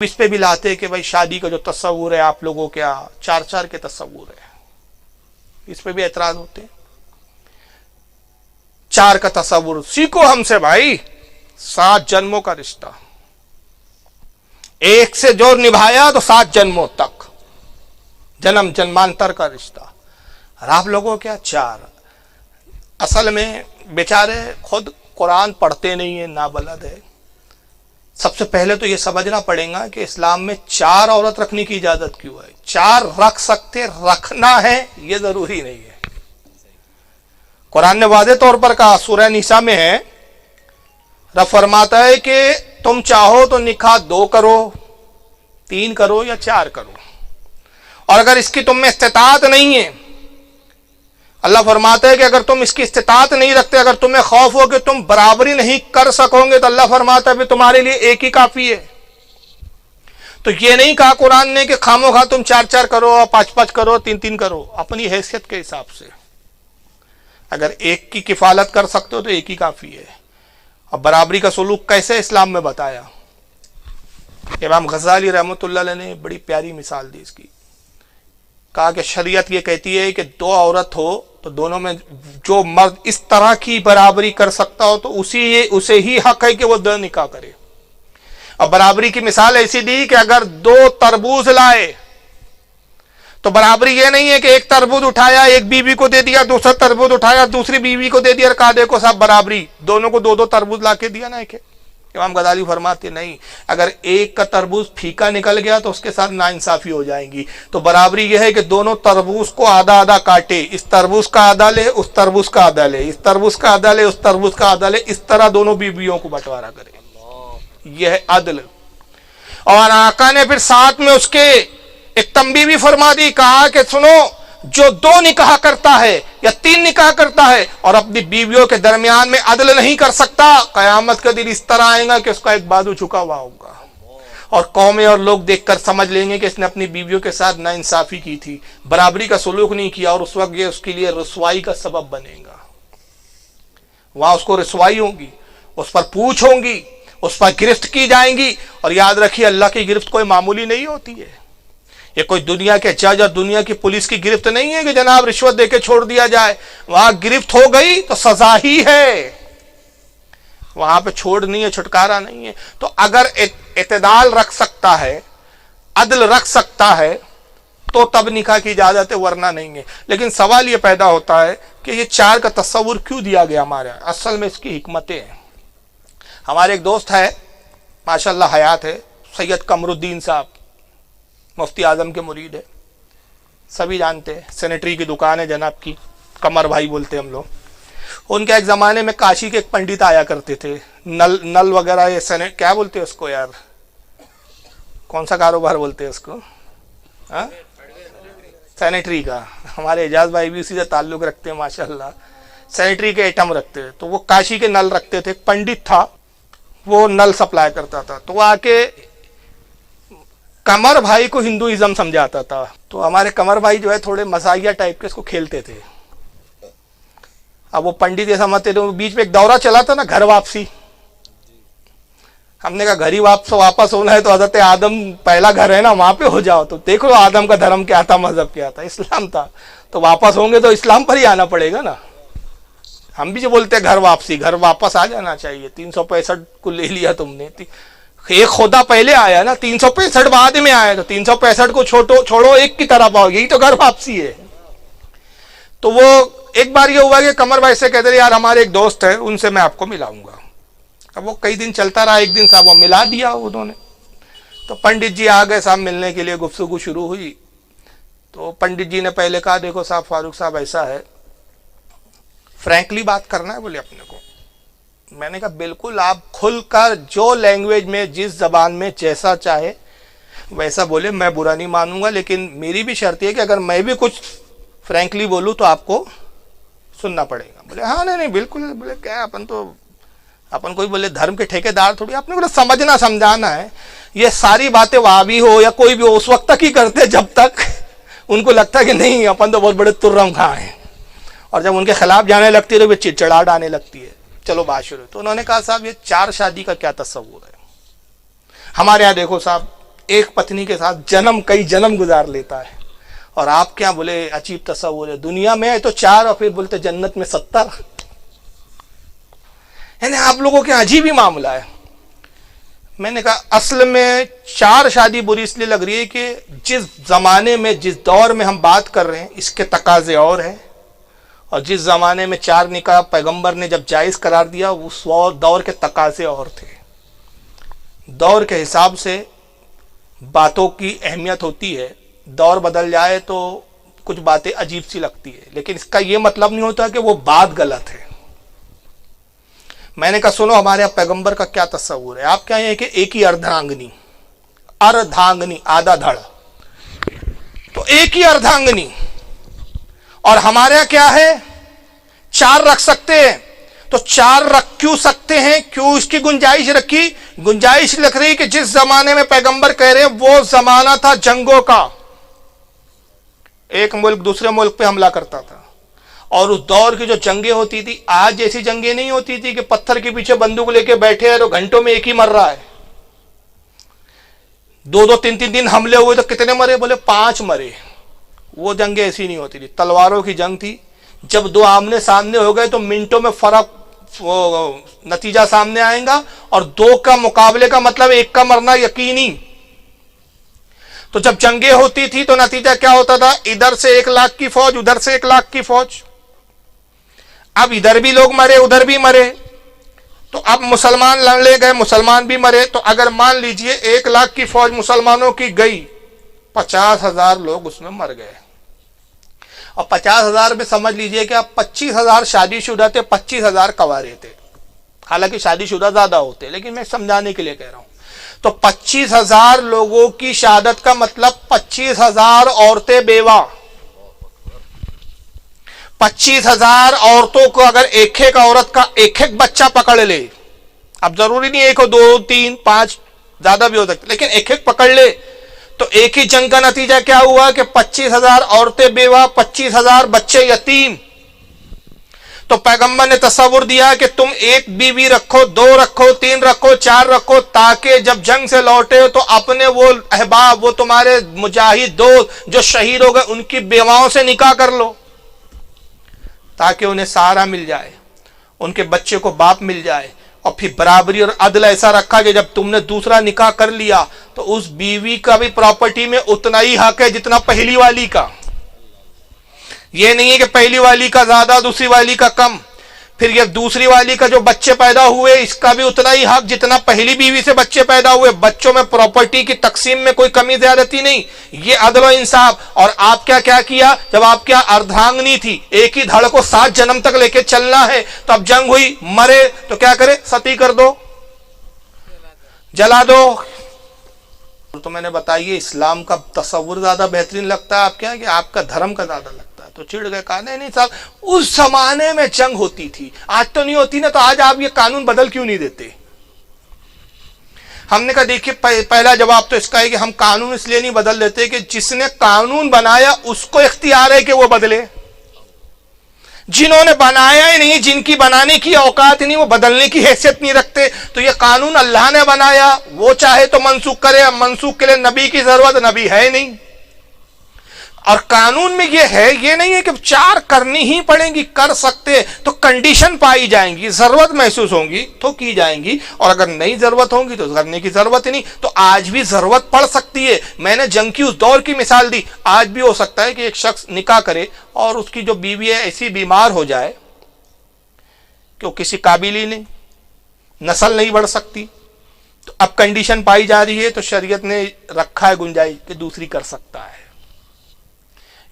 اس پہ بھی لاتے کہ بھائی شادی کا جو تصور ہے آپ لوگوں کیا چار چار کے تصور ہے، اس پہ بھی اعتراض ہوتے ہیں۔ چار کا تصور سیکھو ہم سے بھائی، 7 جنموں کا رشتہ، ایک سے جو نبھایا تو 7 جنموں تک، جنم جنمانتر کا رشتہ، اور آپ لوگوں کیا 4۔ اصل میں بیچارے خود قرآن پڑھتے نہیں ہیں، نابلد ہے۔ سب سے پہلے تو یہ سمجھنا پڑے گا کہ اسلام میں 4 عورت رکھنے کی اجازت کیوں ہے۔ 4 رکھ سکتے، رکھنا ہے یہ ضروری نہیں ہے۔ قرآن نے واضح طور پر کہا، سورہ نساء میں ہے، رب فرماتا ہے کہ تم چاہو تو نکاح 2 کرو، 3 کرو یا 4 کرو، اور اگر اس کی تم میں استطاعت نہیں ہے، اللہ فرماتا ہے کہ اگر تم اس کی استطاعت نہیں رکھتے، اگر تمہیں خوف ہو کہ تم برابری نہیں کر سکو گے، تو اللہ فرماتا ہے کہ تمہارے لیے ایک ہی کافی ہے۔ تو یہ نہیں کہا قرآن نے کہ خامو خواہ تم 4 کرو، 5 کرو، 3 کرو، اپنی حیثیت کے حساب سے۔ اگر ایک کی کفالت کر سکتے ہو تو ایک ہی کافی ہے۔ اب برابری کا سلوک کیسے اسلام میں بتایا؟ امام غزالی رحمۃ اللہ علیہ نے بڑی پیاری مثال دی اس کی، کہا کہ شریعت یہ کہتی ہے کہ 2 عورت ہو تو دونوں میں جو مرد اس طرح کی برابری کر سکتا ہو تو اسے ہی حق ہے کہ وہ 2 نکاح کرے۔ اب برابری کی مثال ایسی دی کہ اگر 2 تربوز لائے تو برابری یہ نہیں ہے کہ ایک تربوز اٹھایا ایک بیوی کو دے دیا، دوسرا تربوز اٹھایا دوسری بیوی کو دے دیا، اور کہا دیکھو صاحب برابری، دونوں کو 2 تربوز لا کے دیا نا ایک۔ امام غزالی فرماتے نہیں، اگر ایک کا تربوز پھیکا نکل گیا تو اس کے ساتھ ناانصافی ہو جائیں گی۔ تو برابری یہ ہے کہ دونوں تربوز کو آدھا آدھا کاٹے، اس تربوز کا آدھا لے، اس تربوز کا آدھا لے، اس تربوز کا آدھا لے، اس تربوز کا آدھا لے، اس طرح دونوں بیویوں کو بٹوارا کرے۔ یہ ہے عدل۔ اور آقا نے پھر ساتھ میں اس کے ایک تنبیہ بھی فرما دی، کہا کہ سنو، جو 2 نکاح کرتا ہے یا 3 نکاح کرتا ہے اور اپنی بیویوں کے درمیان میں عدل نہیں کر سکتا، قیامت کا دن اس طرح آئے گا کہ اس کا ایک بازو جھکا ہوا ہوگا، اور قومیں اور لوگ دیکھ کر سمجھ لیں گے کہ اس نے اپنی بیویوں کے ساتھ ناانصافی کی تھی، برابری کا سلوک نہیں کیا، اور اس وقت یہ اس کے لیے رسوائی کا سبب بنے گا۔ وہاں اس کو رسوائی ہوگی، اس پر پوچھ ہوگی، اس پر گرفت کی جائیں گی۔ اور یاد رکھیے، اللہ کی گرفت کوئی معمولی نہیں ہوتی ہے۔ یہ کوئی دنیا کے جج اور دنیا کی پولیس کی گرفت نہیں ہے کہ جناب رشوت دے کے چھوڑ دیا جائے۔ وہاں گرفت ہو گئی تو سزا ہی ہے، وہاں پہ چھوڑ نہیں ہے، چھٹکارا نہیں ہے۔ تو اگر اعتدال رکھ سکتا ہے، عدل رکھ سکتا ہے، تو تب نکاح کی اجازت ہے، ورنہ نہیں ہے۔ لیکن سوال یہ پیدا ہوتا ہے کہ یہ 4 کا تصور کیوں دیا گیا ہمارے؟ اصل میں اس کی حکمتیں ہیں۔ ہمارے ایک دوست ہے، ماشاءاللہ حیات ہے، سید قمر الدین صاحب، مفتی اعظم کے مرید ہے، سبھی جانتے ہیں، سینیٹری کی دکان ہے جناب کی، قمر بھائی بولتے ہیں ہم لوگ۔ ان کے ایک زمانے میں کاشی کے ایک پنڈت آیا کرتے تھے، نل وغیرہ، یہ کیا بولتے ہیں اس کو یار، کون سا کاروبار بولتے ہیں اس کو، سینیٹری کا۔ ہمارے اعجاز بھائی بھی اسی سے تعلق رکھتے ہیں ماشاءاللہ، سینیٹری کے ایٹم رکھتے ہیں۔ تو وہ کاشی کے نل رکھتے تھے، پنڈت تھا، وہ نل سپلائی کرتا تھا۔ تو وہ آ کے قمر بھائی کو ہندوازم سمجھاتا تھا۔ تو ہمارے قمر بھائی جو ہے تھوڑے مزاحیہ ٹائپ کے اس کو کھیلتے تھے۔ اب وہ پنڈت یہ سمجھتے تھے، بیچ میں ایک دورہ چلا تھا نا گھر واپسی، ہم نے کہا گھر ہی واپس ہونا ہے تو حضرت آدم پہلا گھر ہے نا، وہاں پہ ہو جاؤ۔ تو دیکھ لو آدم کا دھرم کیا تھا، مذہب کیا تھا، اسلام تھا۔ تو واپس ہوں گے تو اسلام پر ہی آنا پڑے گا نا۔ ہم بھی جو بولتے ہیں گھر واپسی، گھر واپس آ جانا چاہیے۔ 365 کو لے لیا تم نے، ایک خدا پہلے آیا نا، 365 بعد میں آیا، تو 365 کو چھوڑو، ایک کی طرف آؤ، یہی تو گھر واپسی ہے۔ تو وہ ایک بار یہ ہوا کہ قمر بھائی سے کہتے یار ہمارے ایک دوست ہے، ان سے میں آپ کو ملاؤں گا۔ اب وہ کئی دن چلتا رہا، ایک دن صاحب وہ ملا دیا انہوں نے۔ تو پنڈت جی آ گئے صاحب، ملنے کے لیے گفتگو شروع ہوئی۔ تو پنڈت جی نے پہلے کہا دیکھو صاحب فاروق صاحب ایسا ہے، فرینکلی بات کرنا ہے بولے اپنے کو۔ میں نے کہا بالکل، آپ کھل کر جو لینگویج میں جس زبان میں جیسا چاہے ویسا بولے، میں برا نہیں مانوں گا، لیکن میری بھی شرط ہے کہ اگر میں بھی کچھ فرینکلی بولوں تو آپ کو سننا پڑے گا۔ بولے ہاں نہیں بالکل۔ بولے کیا اپن کوئی بولے دھرم کے ٹھیکیدار تھوڑی، آپ نے کو سمجھنا سمجھانا ہے۔ یہ ساری باتیں وہابی ہو یا کوئی بھی ہو اس وقت تک ہی کرتے جب تک ان کو لگتا ہے کہ نہیں اپن تو بہت بڑے ترم خواہ ہیں، اور جب ان کے خلاف جانے لگتی ہے تو وہ چڑچڑاہٹ آنے لگتی ہے۔ چلو بات شروع۔ تو انہوں نے کہا صاحب یہ 4 شادی کا کیا تصور ہے؟ ہمارے ہاں دیکھو صاحب ایک پتنی کے ساتھ کئی جنم گزار لیتا ہے، اور آپ کیا بولے عجیب تصور ہے، دنیا میں ہے تو 4 اور پھر بولتے جنت میں 70. یعنی آپ لوگوں کے عجیب ہی معاملہ ہے. میں نے کہا اصل میں 4 شادی بری اس لیے لگ رہی ہے کہ جس زمانے میں جس دور میں ہم بات کر رہے ہیں اس کے تقاضے اور ہیں، اور جس زمانے میں 4 نکاح پیغمبر نے جب جائز قرار دیا اس دور کے تقاضے اور تھے. دور کے حساب سے باتوں کی اہمیت ہوتی ہے، دور بدل جائے تو کچھ باتیں عجیب سی لگتی ہے، لیکن اس کا یہ مطلب نہیں ہوتا کہ وہ بات غلط ہے. میں نے کہا سنو ہمارے یہاں پیغمبر کا کیا تصور ہے. آپ کیا ہیں کہ ایک ہی اردھانگنی آدھا دھڑ، تو ایک ہی اردھانگنی، اور ہمارے یہاں کیا ہے 4 رکھ سکتے ہیں. تو 4 رکھ کیوں سکتے ہیں؟ کیوں اس کی گنجائش رکھی؟ گنجائش لکھ رہی کہ جس زمانے میں پیغمبر کہہ رہے ہیں وہ زمانہ تھا جنگوں کا، ایک ملک دوسرے ملک پہ حملہ کرتا تھا، اور اس دور کی جو جنگیں ہوتی تھی آج جیسی جنگیں نہیں ہوتی تھی کہ پتھر کے پیچھے بندوق لے کے بیٹھے ہیں تو گھنٹوں میں ایک ہی مر رہا ہے. 2 3 دن حملے ہوئے تو کتنے مرے؟ بولے 5 مرے. وہ جنگیں ایسی نہیں ہوتی تھی، تلواروں کی جنگ تھی. جب 2 آمنے سامنے ہو گئے تو منٹوں میں فرق نتیجہ سامنے آئے گا، اور 2 کا مقابلے کا مطلب 1 کا مرنا یقینی. تو جب جنگیں ہوتی تھی تو نتیجہ کیا ہوتا تھا؟ ادھر سے 1 لاکھ کی فوج، ادھر سے 1 لاکھ کی فوج. اب ادھر بھی لوگ مرے ادھر بھی مرے، تو اب مسلمان لڑنے گئے مسلمان بھی مرے. تو اگر مان لیجئے 1 لاکھ کی فوج مسلمانوں کی گئی، 50,000 لوگ اس میں مر گئے. اور 50,000 میں سمجھ لیجئے کہ اب 25,000 شادی شدہ تھے، 25,000 کوارے تھے. حالانکہ شادی شدہ زیادہ ہوتے، لیکن میں سمجھانے کے لیے کہہ رہا ہوں. تو 25,000 لوگوں کی شہادت کا مطلب 25,000 عورتیں بیوہ. 25,000 عورتوں کو اگر ایک عورت کا ایک بچہ پکڑ لے، اب ضروری نہیں 1 2 3 5 زیادہ بھی ہو سکتے، لیکن ایک پکڑ لے، تو ایک ہی جنگ کا نتیجہ کیا ہوا کہ 25,000 عورتیں بیوہ، 25,000 بچے یتیم. تو پیغمبر نے تصور دیا کہ تم 1 بیوی رکھو، 2 رکھو، 3 رکھو، 4 رکھو، تاکہ جب جنگ سے لوٹے تو اپنے وہ احباب، وہ تمہارے مجاہد دوست جو شہید ہو گئے ان کی بیواؤں سے نکاح کر لو، تاکہ انہیں سہارا مل جائے، ان کے بچے کو باپ مل جائے. اور پھر برابری اور عدل ایسا رکھا کہ جب تم نے دوسرا نکاح کر لیا تو اس بیوی کا بھی پراپرٹی میں اتنا ہی حق ہے جتنا پہلی والی کا. یہ نہیں ہے کہ پہلی والی کا زیادہ دوسری والی کا کم. پھر یہ دوسری والی کا جو بچے پیدا ہوئے اس کا بھی اتنا ہی حق جتنا پہلی بیوی سے بچے پیدا ہوئے. بچوں میں پراپرٹی کی تقسیم میں کوئی کمی زیادتی نہیں، یہ عدل و انصاف. اور آپ کیا کیا جب آپ کیا اردھانگنی تھی، ایک ہی دھڑ کو 7 جنم تک لے کے چلنا ہے، تو اب جنگ ہوئی مرے تو کیا کرے؟ ستی کر دو، جلا دو. تو میں نے بتائیے اسلام کا تصور زیادہ بہترین لگتا ہے آپ کیا کہ آپ کا دھرم کا زیادہ لگتا ہے؟ تو چڑ گئے، کہا نہیں صاحب اس زمانے میں جنگ ہوتی تھی، آج تو نہیں ہوتی نا، تو آج آپ یہ قانون بدل کیوں نہیں دیتے؟ ہم نے کہا دیکھیے پہلا جواب تو اس کا ہے کہ ہم قانون اس لیے نہیں بدل دیتے کہ جس نے قانون بنایا اس کو اختیار ہے کہ وہ بدلے. جنہوں نے بنایا ہی نہیں، جن کی بنانے کی اوقات نہیں، وہ بدلنے کی حیثیت نہیں رکھتے. تو یہ قانون اللہ نے بنایا، وہ چاہے تو منسوخ کرے. اب منسوخ کے لیے نبی کی ضرورت، نبی ہے نہیں. اور قانون میں یہ ہے، یہ نہیں ہے کہ 4 کرنی ہی پڑیں گی، کر سکتے تو کنڈیشن پائی جائیں گی، ضرورت محسوس ہوں گی تو کی جائیں گی، اور اگر نہیں ضرورت ہوں گی تو کرنے کی ضرورت ہی نہیں. تو آج بھی ضرورت پڑ سکتی ہے. میں نے جنگ کی اس دور کی مثال دی، آج بھی ہو سکتا ہے کہ ایک شخص نکاح کرے اور اس کی جو بیوی ہے ایسی بیمار ہو جائے کہ وہ کسی قابل ہی نہیں، نسل نہیں بڑھ سکتی. تو اب کنڈیشن پائی جا رہی ہے تو شریعت نے رکھا ہے گنجائش کہ دوسری کر سکتا ہے.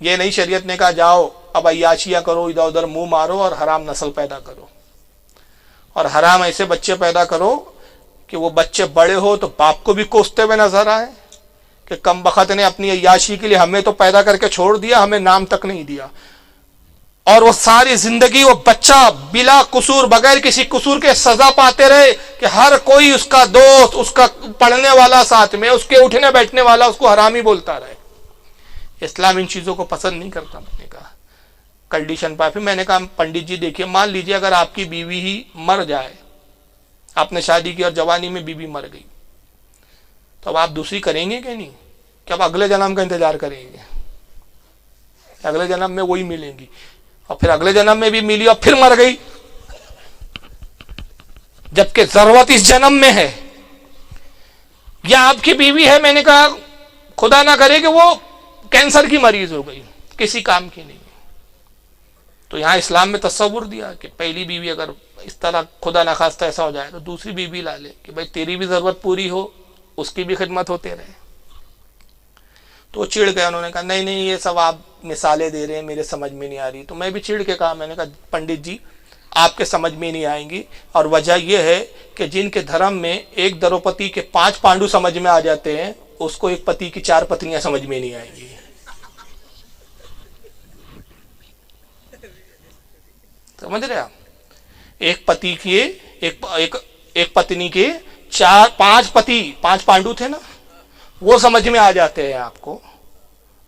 یہ نہیں شریعت نے کہا جاؤ اب عیاشیاں کرو، ادھر ادھر منہ مارو اور حرام نسل پیدا کرو، اور حرام ایسے بچے پیدا کرو کہ وہ بچے بڑے ہو تو باپ کو بھی کوستے ہوئے نظر آئے کہ کم بخت نے اپنی عیاشی کے لیے ہمیں تو پیدا کر کے چھوڑ دیا، ہمیں نام تک نہیں دیا. اور وہ ساری زندگی وہ بچہ بلا قصور، بغیر کسی قصور کے سزا پاتے رہے کہ ہر کوئی اس کا دوست، اس کا پڑھنے والا ساتھ میں، اس کے اٹھنے بیٹھنے والا اس کو حرامی بولتا رہے. اسلام ان چیزوں کو پسند نہیں کرتا. میں نے کہا کنڈیشن پا. پھر میں نے کہا پنڈت جی دیکھیے، مان لیجیے اگر آپ کی بیوی ہی مر جائے، آپ نے شادی کی اور جوانی میں بیوی مر گئی، تو اب آپ دوسری کریں گے کہ نہیں؟ کہ اب اگلے جنم کا انتظار کریں گے؟ اگلے جنم میں وہی ملیں گی، اور پھر اگلے جنم میں بھی ملی اور پھر مر گئی، جبکہ ضرورت اس جنم میں ہے۔ یا آپ کی بیوی ہے، میں نے کہا خدا نہ کرے کہ وہ کینسر کی مریض ہو گئی، کسی کام کی نہیں، تو یہاں اسلام میں تصور دیا کہ پہلی بیوی اگر اس طرح خدا نخواستہ ایسا ہو جائے تو دوسری بیوی لا لے، کہ بھائی تیری بھی ضرورت پوری ہو، اس کی بھی خدمت ہوتے رہے۔ تو وہ چڑ گئے، انہوں نے کہا نہیں نہیں یہ سب آپ مثالیں دے رہے ہیں، میرے سمجھ میں نہیں آ رہی۔ تو میں بھی چڑ کے کہا، میں نے کہا پنڈت جی آپ کے سمجھ میں نہیں آئیں گی، اور وجہ یہ ہے کہ جن کے دھرم میں ایک دروپتی کے 5 پانڈو سمجھ میں آ جاتے ہیں، اس کو ایک پتی کی 4 پتنیاں سمجھ میں نہیں آئیں گی۔ سمجھ رہے آپ؟ ایک پتی کی ایک پتنی کے 5 پتی، 5 پانڈو تھے نا، وہ سمجھ میں آ جاتے ہیں آپ کو،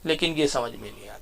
لیکن یہ سمجھ میں نہیں آتا۔